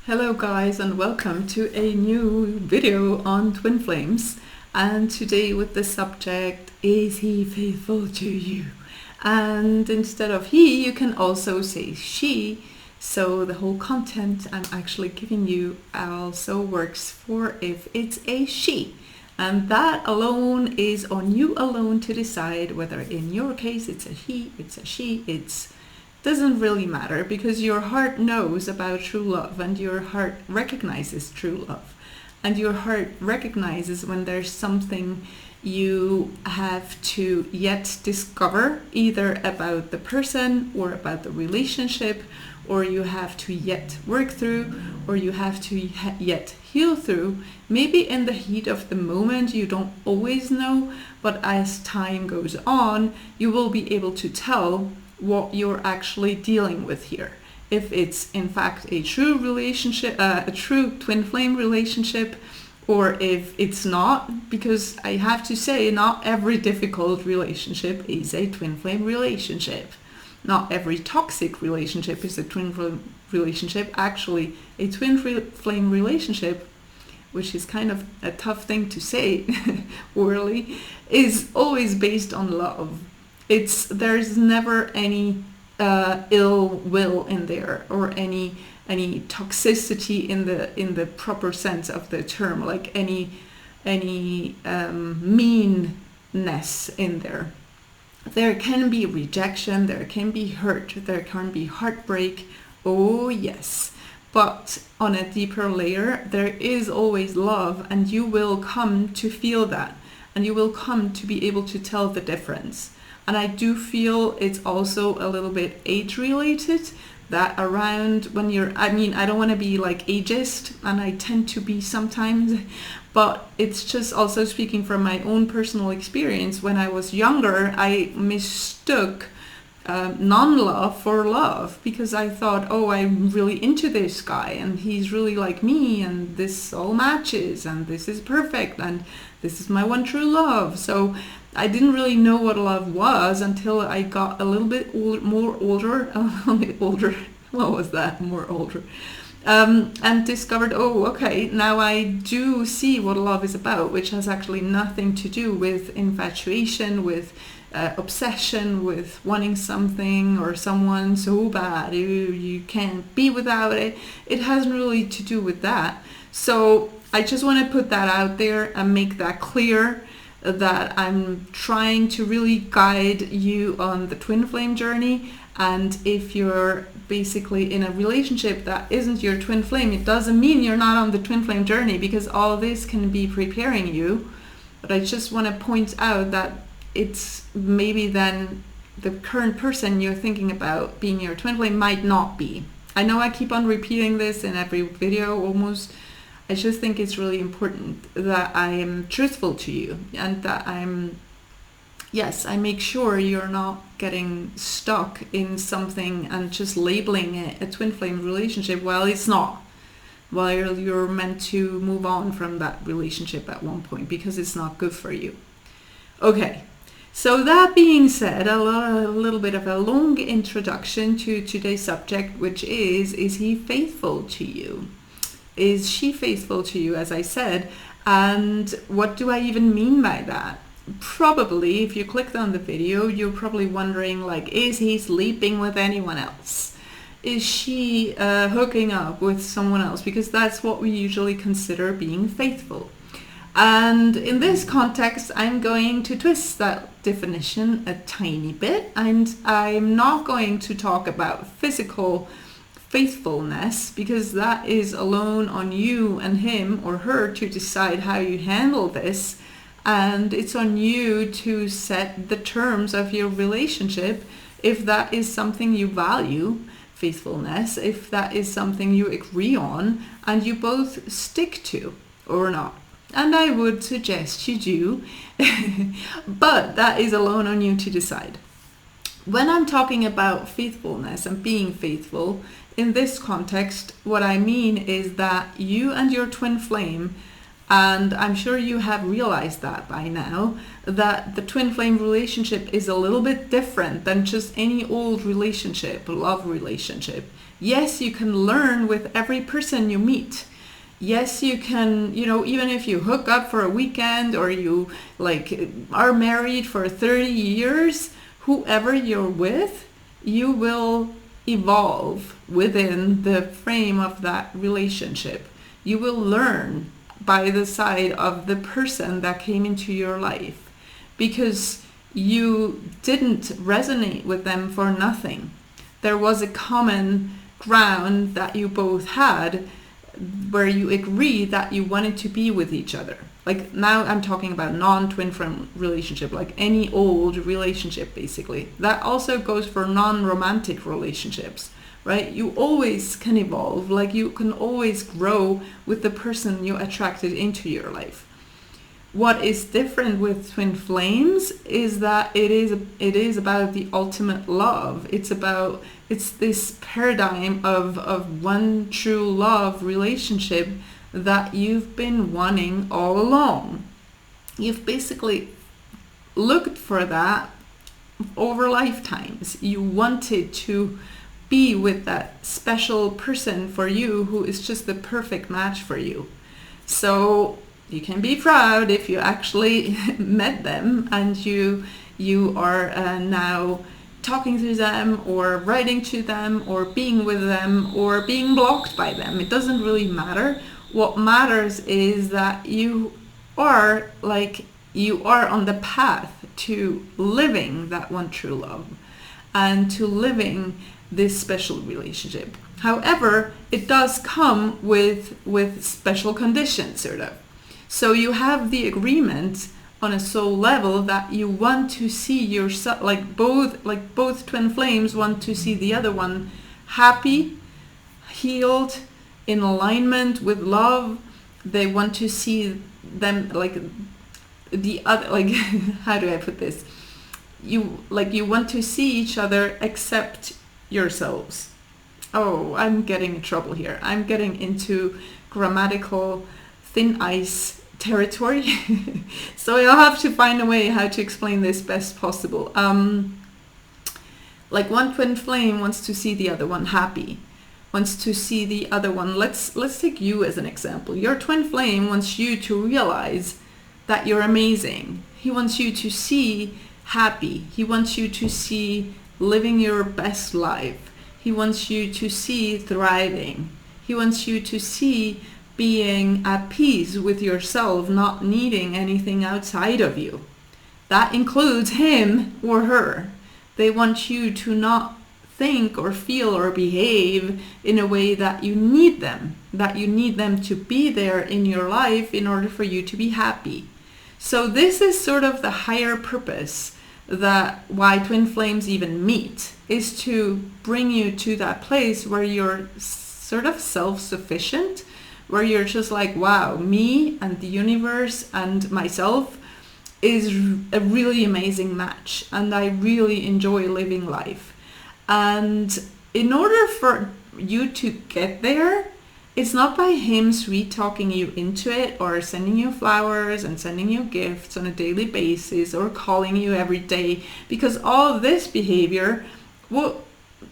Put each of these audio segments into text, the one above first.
Hello guys, and welcome to a new video on twin flames, and today with the subject, is he faithful to you? And instead of he, you can also say she, so the whole content I'm actually giving you also works for if it's a she, and that alone is on you alone to decide whether in your case it's a he, it's a she, it's doesn't really matter, because your heart knows about true love and your heart recognizes true love, and your heart recognizes when there's something you have to yet discover, either about the person or about the relationship, or you have to yet work through, or you have to yet heal through. Maybe in the heat of the moment you don't always know, but as time goes on you will be able to tell what you're actually dealing with here. If it's in fact a true relationship, a true twin flame relationship, or if it's not, because I have to say not every difficult relationship is a twin flame relationship. Not every toxic relationship is a twin flame relationship. Actually, a twin flame relationship, which is kind of a tough thing to say orally, is always based on love. There's never any ill will in there, or any toxicity in the proper sense of the term, like any meanness in there. There can be rejection, there can be hurt, there can be heartbreak, oh yes, but on a deeper layer there is always love, and you will come to feel that, and you will come to be able to tell the difference. And I do feel it's also a little bit age related, that around when you're, I don't want to be like ageist, and I tend to be sometimes, but it's just also speaking from my own personal experience. When I was younger, I mistook non-love for love, because I thought, oh, I'm really into this guy and he's really like me and this all matches and this is perfect and this is my one true love. So I didn't really know what love was until I got a little bit more older, and discovered, oh, okay, now I do see what love is about, which has actually nothing to do with infatuation, with obsession, with wanting something or someone so bad you can't be without it. It hasn't really to do with that. So I just want to put that out there and make that clear, that I'm trying to really guide you on the twin flame journey. And if you're basically in a relationship that isn't your twin flame, it doesn't mean you're not on the twin flame journey, because all this can be preparing you. But I just want to point out that it's maybe then the current person you're thinking about being your twin flame might not be. I know I keep on repeating this in every video almost. I just think it's really important that I am truthful to you, and that I make sure you're not getting stuck in something and just labeling it a twin flame relationship while it's not, while you're meant to move on from that relationship at one point, because it's not good for you. Okay, so that being said, a little bit of a long introduction to today's subject, which is he faithful to you? Is she faithful to you, as I said? And what do I even mean by that? Probably, if you clicked on the video, you're probably wondering, like, is he sleeping with anyone else? Is she hooking up with someone else? Because that's what we usually consider being faithful. And in this context, I'm going to twist that definition a tiny bit, and I'm not going to talk about physical faithfulness, because that is alone on you and him or her to decide how you handle this, and it's on you to set the terms of your relationship. If that is something you value, faithfulness, if that is something you agree on and you both stick to or not. And I would suggest you do, but that is alone on you to decide. When I'm talking about faithfulness and being faithful, in this context, what I mean is that you and your twin flame, and I'm sure you have realized that by now, that the twin flame relationship is a little bit different than just any old relationship, love relationship. Yes, you can learn with every person you meet. Yes, you can, even if you hook up for a weekend or you like are married for 30 years, whoever you're with, you will evolve within the frame of that relationship. You will learn by the side of the person that came into your life, because you didn't resonate with them for nothing. There was a common ground that you both had, where you agreed that you wanted to be with each other. Like, now I'm talking about non-twin flame relationship, like any old relationship basically. That also goes for non-romantic relationships, right? You always can evolve, like you can always grow with the person you attracted into your life. What is different with twin flames is that it is about the ultimate love. It's this paradigm of one true love relationship that you've been wanting all along. You've basically looked for that over lifetimes. You wanted to be with that special person for you who is just the perfect match for you. So you can be proud if you actually met them and you are now talking to them or writing to them or being with them or being blocked by them. It doesn't really matter. What matters is that you are on the path to living that one true love and to living this special relationship. However, it does come with special conditions, sort of. So you have the agreement on a soul level that you want to see yourself, both twin flames want to see the other one happy, healed, in alignment with love. They want to see them the other, how do I put this? You want to see each other accept yourselves. Oh, I'm getting in trouble here. I'm getting into grammatical thin ice territory. So I'll have to find a way how to explain this best possible. Like one twin flame wants to see the other one happy, wants to see the other one. Let's take you as an example. Your twin flame wants you to realize that you're amazing. He wants you to see happy. He wants you to see living your best life. He wants you to see thriving. He wants you to see being at peace with yourself, not needing anything outside of you. That includes him or her. They want you to not think or feel or behave in a way that you need them to be there in your life in order for you to be happy. So this is sort of the higher purpose, that why twin flames even meet, is to bring you to that place where you're sort of self-sufficient, where you're just like, wow, me and the universe and myself is a really amazing match, and I really enjoy living life. And in order for you to get there, it's not by him sweet talking you into it or sending you flowers and sending you gifts on a daily basis or calling you every day, because all of this behavior will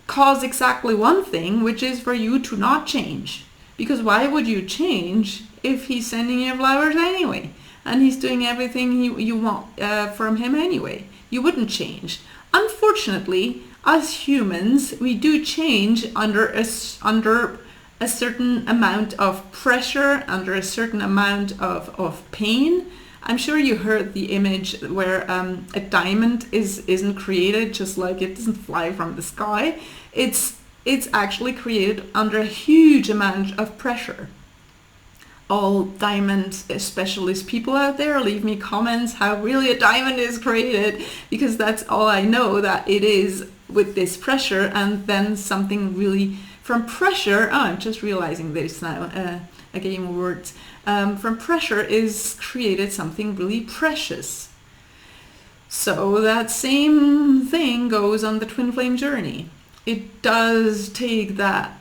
cause exactly one thing, which is for you to not change. Because why would you change if he's sending you flowers anyway and he's doing everything you want from him anyway? You wouldn't change. Unfortunately, as humans, we do change under a certain amount of pressure, under a certain amount of pain. I'm sure you heard the image where a diamond isn't created just like it doesn't fly from the sky. It's actually created under a huge amount of pressure. All diamond specialist people out there, leave me comments how really a diamond is created, because that's all I know, that it is with this pressure, and then something really from pressure, I'm just realizing this now, a game of words, from pressure is created something really precious. So that same thing goes on the twin flame journey. It does take that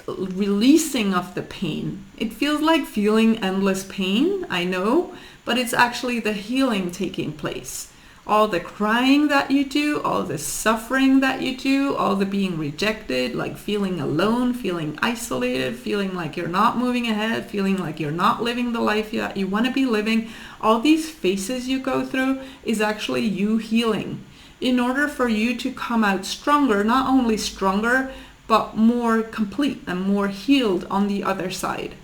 releasing of the pain. It feels like feeling endless pain, I know, but it's actually the healing taking place. all the crying that you do, all the suffering that you do, all the being rejected, like feeling alone, feeling isolated, feeling like you're not moving ahead, feeling like you're not living the life that you want to be living, all these phases you go through is actually you healing. In order for you to come out stronger, not only stronger, but more complete and more healed on the other side.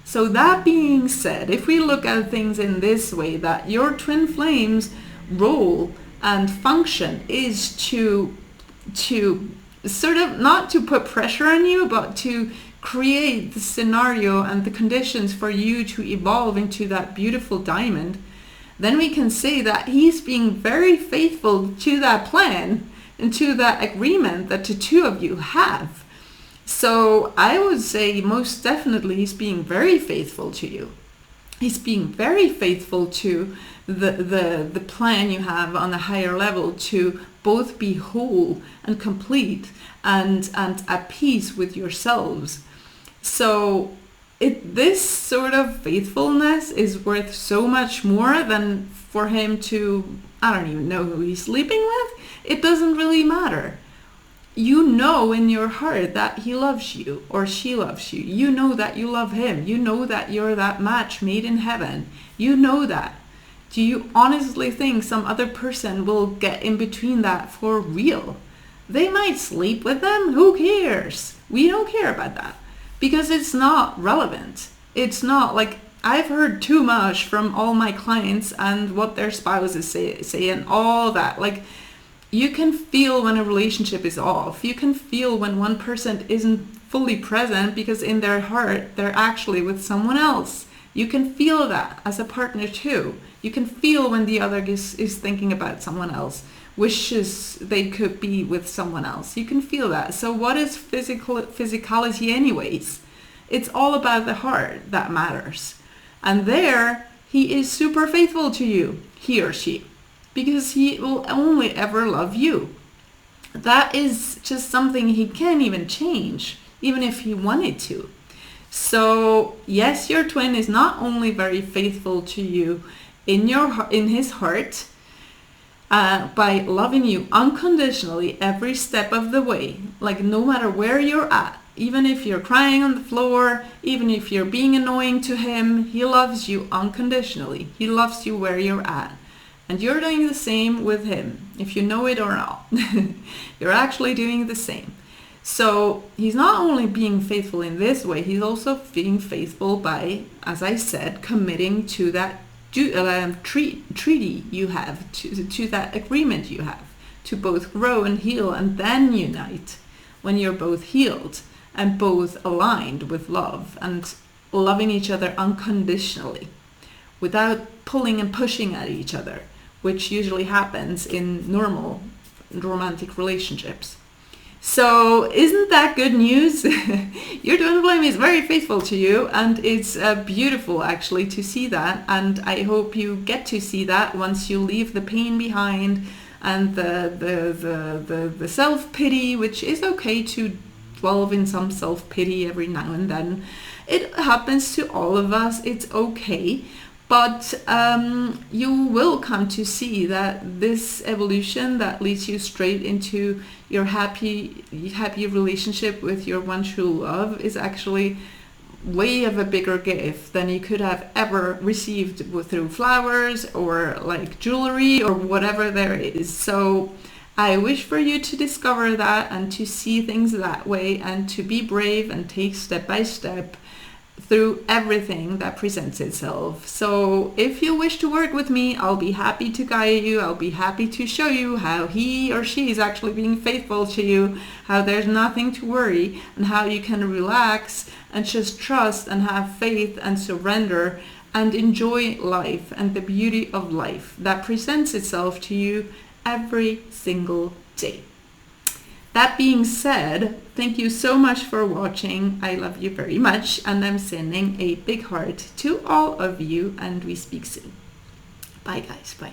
So that being said, if we look at things in this way, that your twin flames role and function is to sort of not to put pressure on you, but to create the scenario and the conditions for you to evolve into that beautiful diamond, then we can say that he's being very faithful to that plan and to that agreement that the two of you have. So I would say most definitely he's being very faithful to you. He's being very faithful to the plan you have on a higher level to both be whole and complete and at peace with yourselves. So this sort of faithfulness is worth so much more than for him to, I don't even know who he's sleeping with. It doesn't really matter. You know in your heart that he loves you or she loves you. You know that you love him. You know that you're that match made in heaven. You know that. Do you honestly think some other person will get in between that for real? They might sleep with them. Who cares? We don't care about that because it's not relevant. It's not like, I've heard too much from all my clients and what their spouses say and all that. Like, you can feel when a relationship is off. You can feel when one person isn't fully present because in their heart they're actually with someone else. You can feel that as a partner too. You can feel when the other is thinking about someone else, wishes they could be with someone else. You can feel that. So what is physicality anyways? It's all about the heart that matters. And there, he is super faithful to you, he or she, because he will only ever love you. That is just something he can't even change, even if he wanted to. So yes, your twin is not only very faithful to you in his heart, by loving you unconditionally every step of the way, like no matter where you're at, even if you're crying on the floor, even if you're being annoying to him, he loves you unconditionally. He loves you where you're at. And you're doing the same with him, if you know it or not. You're actually doing the same. So he's not only being faithful in this way, he's also being faithful by, as I said, committing to that treaty you have, to that agreement you have, to both grow and heal and then unite when you're both healed and both aligned with love and loving each other unconditionally without pulling and pushing at each other, which usually happens in normal romantic relationships. So isn't that good news? Your twin flame is very faithful to you, and it's beautiful actually to see that, and I hope you get to see that once you leave the pain behind and the self-pity, which is okay to dwell in some self-pity every now and then. It happens to all of us, it's okay. But you will come to see that this evolution that leads you straight into your happy relationship with your one true love is actually way of a bigger gift than you could have ever received through flowers or like jewelry or whatever there is. So I wish for you to discover that and to see things that way and to be brave and take step by step through everything that presents itself. So if you wish to work with me, I'll be happy to guide you. I'll be happy to show you how he or she is actually being faithful to you, how there's nothing to worry, and how you can relax and just trust and have faith and surrender and enjoy life and the beauty of life that presents itself to you every single day. That being said, thank you so much for watching. I love you very much, and I'm sending a big heart to all of you, and we speak soon. Bye guys, bye.